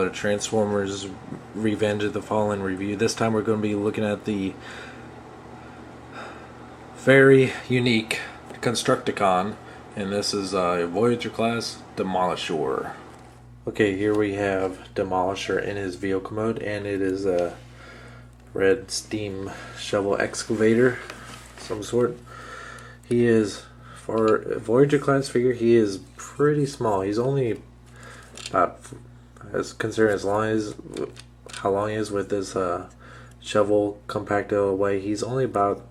another Transformers Revenge of the Fallen review. This time we're going to be looking at the very unique Constructicon, and this is a Voyager class Demolishor. Okay, here we have Demolishor in his vehicle mode, and it is a red steam shovel excavator some sort. He is, for a Voyager class figure, he is pretty small. He's only about, as considering how long he is with this shovel compacted away, he's only about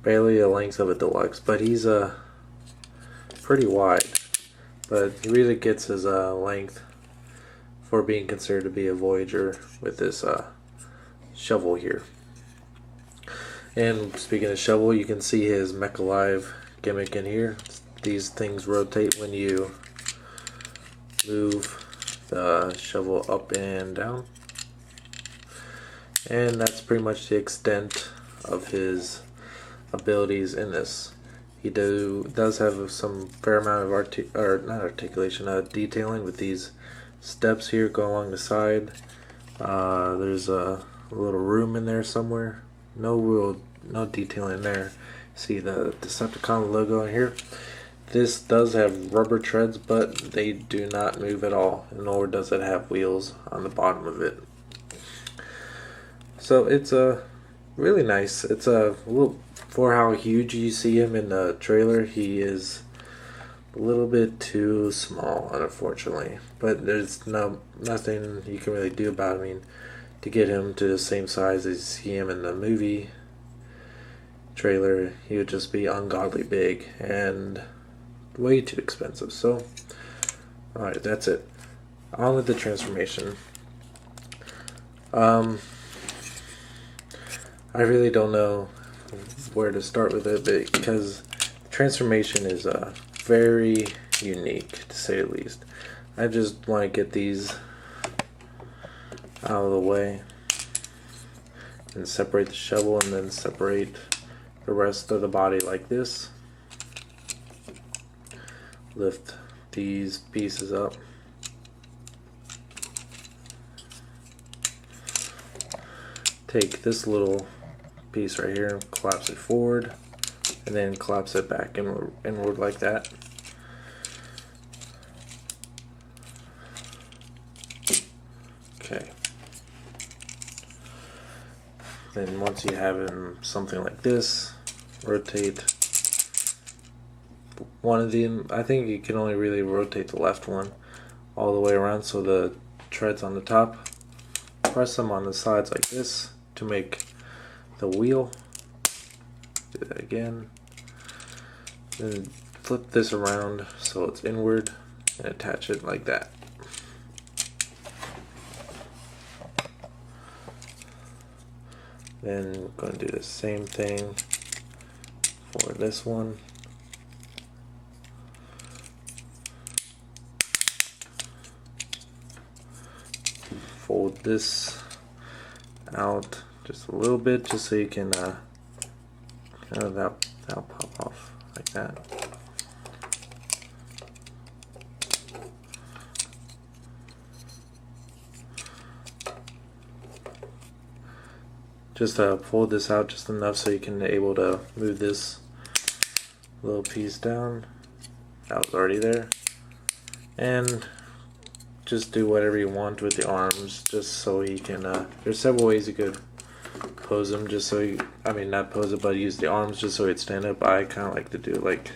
barely the length of a deluxe, but he's pretty wide. But he really gets his length for being considered to be a Voyager with this shovel here. And speaking of shovel, you can see his Mech Alive gimmick in here. These things rotate when you move the shovel up and down. And that's pretty much the extent of his abilities in this. He does have some fair amount of detailing with these steps here going along the side. There's a little room in there somewhere. No detailing there. See the Decepticon logo in here. This does have rubber treads, but they do not move at all, nor does it have wheels on the bottom of it. So it's really nice. It's a little, for how huge you see him in the trailer, he is a little bit too small, unfortunately. But there's nothing you can really do about it. I mean, to get him to the same size as you see him in the movie trailer, he would just be ungodly big and way too expensive. So, alright, that's it. On with the transformation. I really don't know where to start with it, because transformation is very unique, to say the least. I just want to get these out of the way and separate the shovel, and then separate the rest of the body like this. Lift these pieces up. Take this little piece right here, collapse it forward, and then collapse it back inward like that. Okay. Then once you have him something like this, rotate one of them. I think you can only really rotate the left one all the way around, so the treads on the top. Press them on the sides like this to make the wheel. Do that again. Then flip this around so it's inward and attach it like that. Then we're going to do the same thing for this one. Fold this out just a little bit, just so you can that'll pop off like that. Just fold this out just enough so you can able to move this little piece down. That was already there. And just do whatever you want with the arms, just so he can, there's several ways you could pose him, just so you, I mean not pose it, but use the arms just so he'd stand up. I kind of like to do it like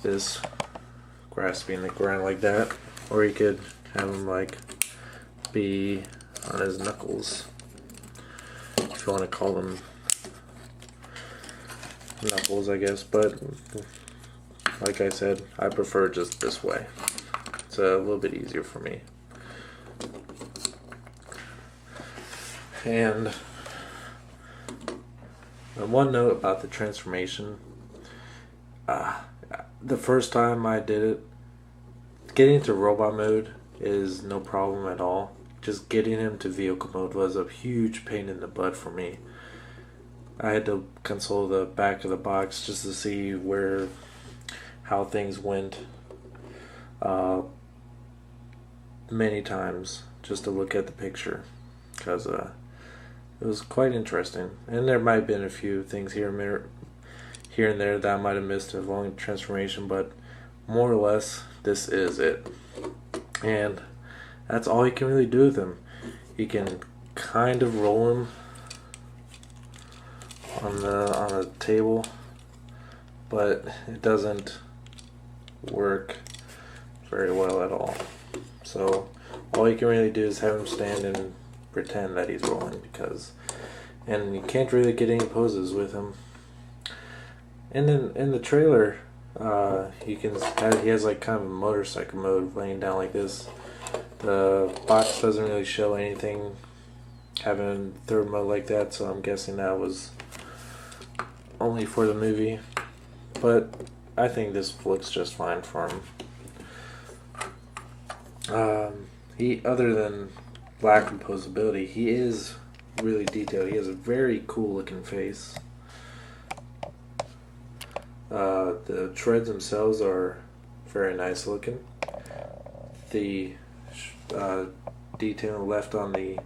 this, grasping the ground like that, or you could have him like be on his knuckles, if you want to call them knuckles, I guess. But like I said, I prefer just this way. It's a little bit easier for me. And one note about the transformation, the first time I did it, getting into robot mode is no problem at all. Just getting him to vehicle mode was a huge pain in the butt for me. I had to console the back of the box just to see how things went many times. just to look at the picture, because it was quite interesting. And there might have been a few things here and there that I might have missed along the transformation, but more or less this is it. And that's all you can really do with him. You can kind of roll him on a table, but it doesn't work very well at all. So all you can really do is have him stand and pretend that he's rolling, and you can't really get any poses with him. And then in the trailer, he has like kind of a motorcycle mode laying down like this. The box doesn't really show anything having third mode like that, so I'm guessing that was only for the movie. But I think this looks just fine for him. Other than lack of posability, he is really detailed. He has a very cool looking face. The treads themselves are very nice looking. The detail left on the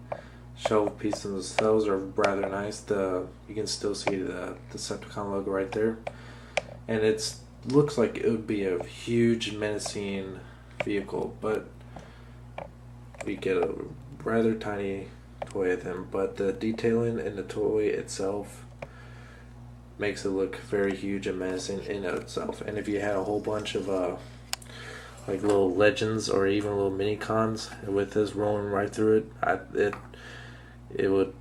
shovel pieces themselves are rather nice. You can still see the Decepticon logo right there, and it looks like it would be a huge menacing vehicle, but we get a rather tiny toy with him. But the detailing in the toy itself makes it look very huge and menacing in itself. And if you had a whole bunch of like little legends or even little mini cons with this rolling right through it, it would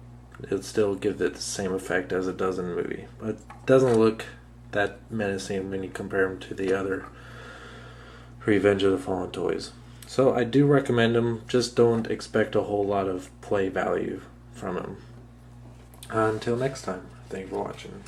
still give it the same effect as it does in the movie. But it doesn't look that menacing when you compare them to the other Revenge of the Fallen toys. So I do recommend them. Just don't expect a whole lot of play value from them. Until next time, thank you for watching.